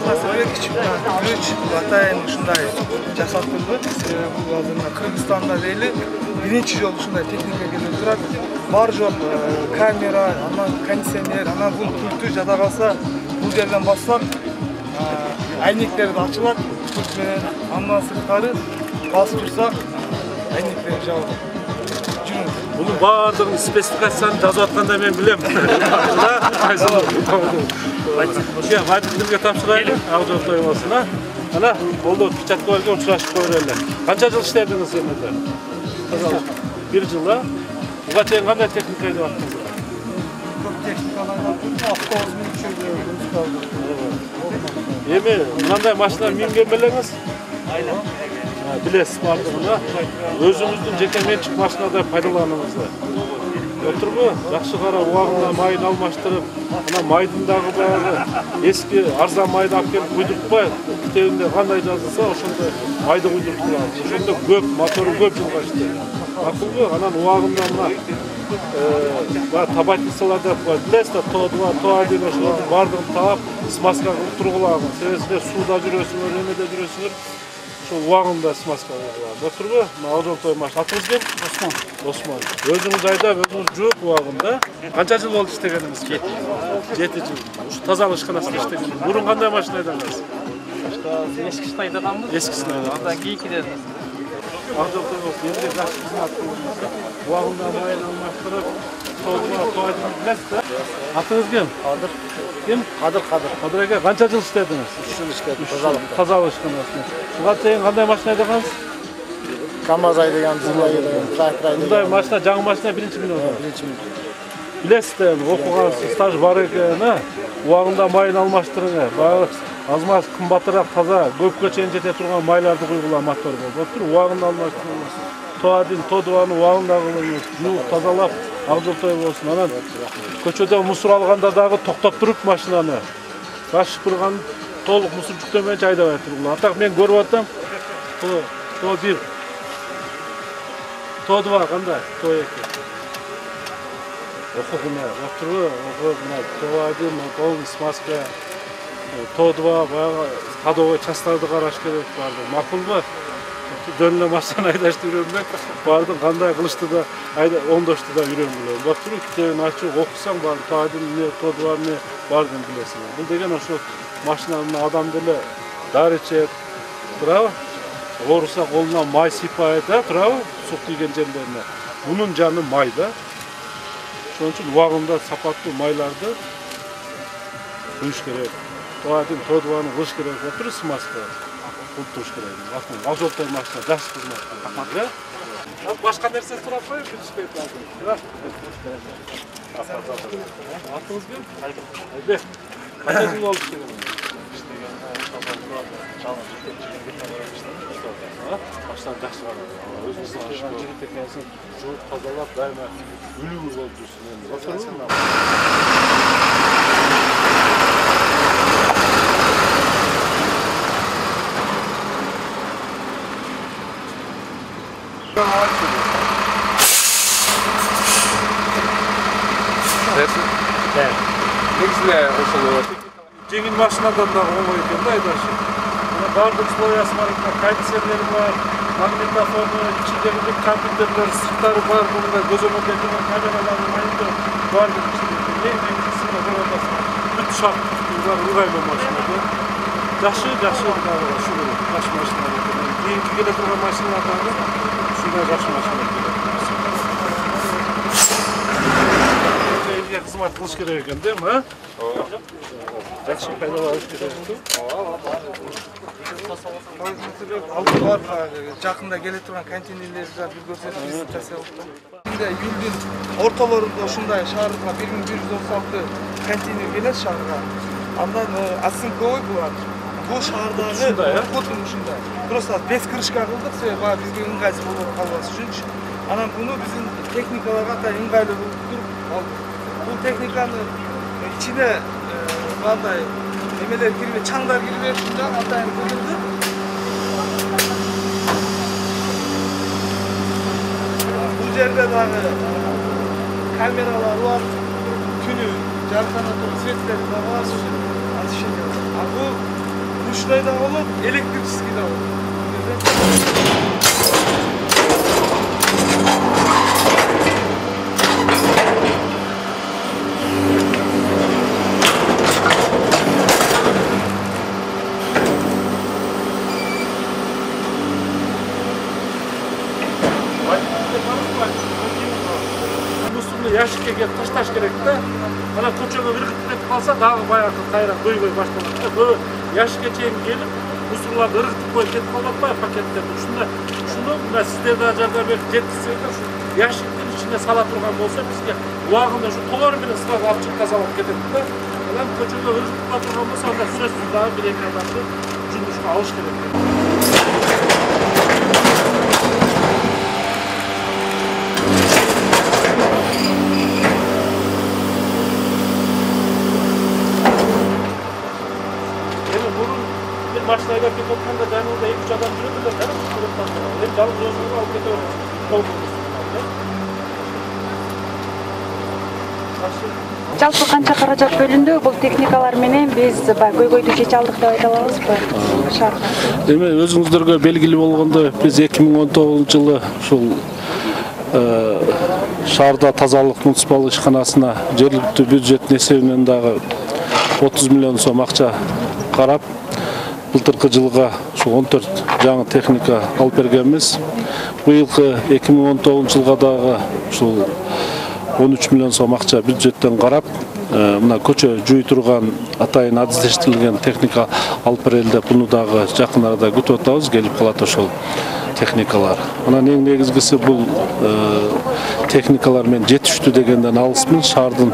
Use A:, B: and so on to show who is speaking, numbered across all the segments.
A: Назарбек күч атайын ушундай жасаттырды. Бул азырына Кыргызстанда дейли биринчи жолу ушундай техника келип турат. Бар жок камера, анан кондиционер, анан бул пульту жада калса бул жерден бассак айнектерди ачылат пульт менен, андан сырткары басып турсак айнектер жабылат.
B: Bunun bardığın spesifikasyonu жазып атканда мен билем. Ya vadimizге тапшырайлы, ак жол тойлосуна. Ана болду печатка келген учурашып койру эле. Канча жыл иштедиңиз эмеде? 1 жыл а? Буга чейин кандай техника издеп аттыңыз?
A: Көп техникалардан автобус менен
B: Эми мындай машина минген белеңиз? Билесиз бардыгына. Өзүңүздүн жеке менчик машинада пайдаланыңыздар. Отурбу, жакшы кара убагында майын алмаштырып, ана майдын дагы баягы эски арзан майды алып келип куйдуртпай, китебинде кандай жазылса, ошондой майды куйдуртулат. Ошондо көп, мотору көп жылга иштейт. Макулбу, анан убагында мына табатницалар деп коет. Билесиз, То2, То1 ошолордун бардыгын таап, смазка кылып тургулаган. Себеби сууда жүрөсүңөр, эмеде жүрөсүңөр. Убагында смазка кылган. Отурбу, ак жол той машина. Атыңыз ким? Осмон. Осмон. Өзүңүз айдап, өзүңүз жууп убагында. Канча жыл болду иштегениңиз? 7 жыл. Ушу тазалык ишканасында иштеген. Мурун кандай машина айдагансыз?
C: Eskisini aydaganбыз.
B: Eskisini aydaganбыз.
C: Андан кийинкиден
B: Ак жол той болсун. Эмне жакшы кызмат кылдыңыз? Убагында майын алмаштырып, То2 билесиз да? Атыңыз ким?
C: Кадыр.
B: Ким?
C: Кадыр.
B: Кадыр ака, канча жыл иштедиңиз?
C: 3 жыл иштедим тазалыкта.
B: Тазалык ишканасында. Буга чейин кандай машина айдагансыз?
C: КамАЗ айдаган, Зил айдаган, трактор айдаган.
B: Мындай машина, жаңы машина биринчи минут.
C: Биринчи минут.
B: Билесиз да, окуган стаж бар экен, убагында майын алмаштырыңар. Баягы азмаз кымбатыраак таза, көпкө чейин жете турган майларды куйгула мотор болуп туруп, убагында алмаштырыңыз. То1, То2-ны убагында кылыңыз, жууп тазалап, ак жол той болсун. Анан көчөдө мусор алганда дагы токтоп туруп машинаны баш турган толук мусор жүктөмөйүнчө айдабай тургула. Атак мен көрүп атам. То1, То2 кандай? То2. Окугуна, отуру, окугуна, То1, полный смазка, То2 баягы ходовой частарды караш керек барды. Макулбу? Жөн эле машина айдашты үйрөнбөк, бардын кандай кылышты да оңдошту да үйрөнгүлө. Бактыруу китебин ачып окусаң баары То1 То2 бардын билесиң. Бул деген ошо машинанын адам деле дары ичет, туурабы? Ооруса колуна май сыйпайт, туурабы? Сук тийген жерлерине. Бунун жаны май да. Ошон үчүн убагында сапаттуу майларды куюш керек. То1 То2-ны кылыш керек болуп туруп смазка. Култуш керек. Ак жол той машина жакшы кызмат кылат. Башка нерсе сурап коюп билишпейт азыр. Атыңыз ким? Айбек. Канча жыл болду иштегениңиз? Баштан жакшы кара. Өзүңүз иштеген жигит экенсиң, жууп тазалап, дайыма үлүү болуп жүрсүң.
D: Негізінде ошол
B: жеңил машинадан да оңой экен да айдашы. Бардык условиясы бар экен, кондиционери бар, магнитофону, ичиндеги компьютерлер, сырттары бар, мында көзөмөлдөгөн камералары, монитор бар деп ичинде. Эң негизгиси көрүп атасың. Бүт шарт бар, ыңгайлуу машина. Жакшы ушул жакшы машина экен. Кийинки келе турган машиналардан ушундай жакшы машина экен. Кызмат кылыш керек экен, дейм, а? Жакшы пайдаланып кетесиң.
A: Алдылар жакында келе турган контейнерлерди бир көрсөтүп жасалып. Июлдун ортолорунда ушундай шаарга 1136 контейнер келет шаарга. Андан оцинковый булат. Бул шаардагы кодун ушундай. Просто без крышка кылдык, себеби баягы бизге ыңгайсыз болуп калбас үчүнчү. Анан буну биздин техникаларга да ыңгайлуу болуп туруп алдык. Бул техниканын ичине мындай немелер кирбей, чаңдар кирбей, ушундай атайын кылдырды. Бул жерде дагы камералар бар, түнү жаркана турган светтер бар, осушундай освещение. А бул Ручной да болот, электрический да болот.
B: Яшикке келіп ташташ керек та. Ана көчөгө бир кытып кетип калса, дагы баягы кайра көйгөй башталат. Бу яшикке чейин келип, мусорларды ыргытып коюп кетип калат да пакеттерди. Ушуну мына сиздер да жардам берип жеткизсеңер, ушу яшиктин ичине сала турган болсо, бизге убагында ушу толор менен сырап алып чыгып тазалап кетет да. Анан көчөгө ыргытып турган болсо, анда сөзсүз дагы бир-эки адамды жумушка алыш керек. Машина айдап кетип атканда жанында 2-3 адам жүрөт эле да. Эми жалгыз өзүңүз алып кете бересиз.
E: Жалпы канча каражат бөлүндү? Бул техникалар менен биз көйгөйдү чече алдык деп айта алабызбы? Шаарда.
B: Эми өзүңүздөргө белгилүү болгондой, биз 2019-жылы ушул шаарда тазалык муниципалдык ишканасына жергиликтүү бюджеттин эсебинен дагы 30 миллион сом акча карап, былтыркы жылга ушу 14 жаңы техника алып бергенбиз. Быйылкы 2019 жылга дагы ушул 13 миллион сом акча бюджеттен карап, мына көчө жууй турган атайын адистештирилген техника алып берели деп, буну дагы жакын арада күтүп атабыз, келип калат ошол техникалар. Анан эң негизгиси бул техникалар мен жетиштүү дегенден алысмын. Шаардын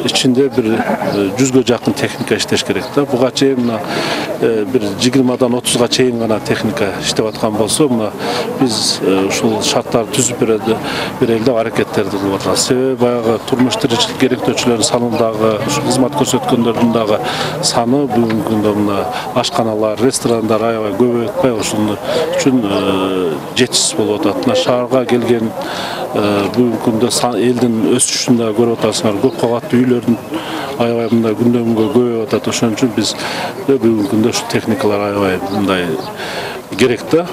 B: ичинде бир 100га жакын техника иштеш керек да. Буга чейин мына бир 20-дан 30га чейин гана техника иштеп аткан болсо, мына биз ушул шарттарды түзүп берели деп аракеттерди кылып атабыз. Себеби баягы турмуш тиричилик керектөөчүлөрдүн санындагы, ушу кызмат көрсөткөндөрдүн дагы саны бүгүнкү күндө мына ашканалар, ресторандар аябай көбөйүп атпайбы? Ошону үчүн жетишсиз болуп атат. Мына шаарга келген бүгүнкү күндө элдин өсүшүн да көрүп атасыңар. Көп кабаттуу үйлөрдүн аябай мындай күндөн күнгө көбөйүп атат. Ошон үчүн биз бүгүнкү күндө ушу техникалар аябай мындай керек да.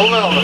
C: Oldu.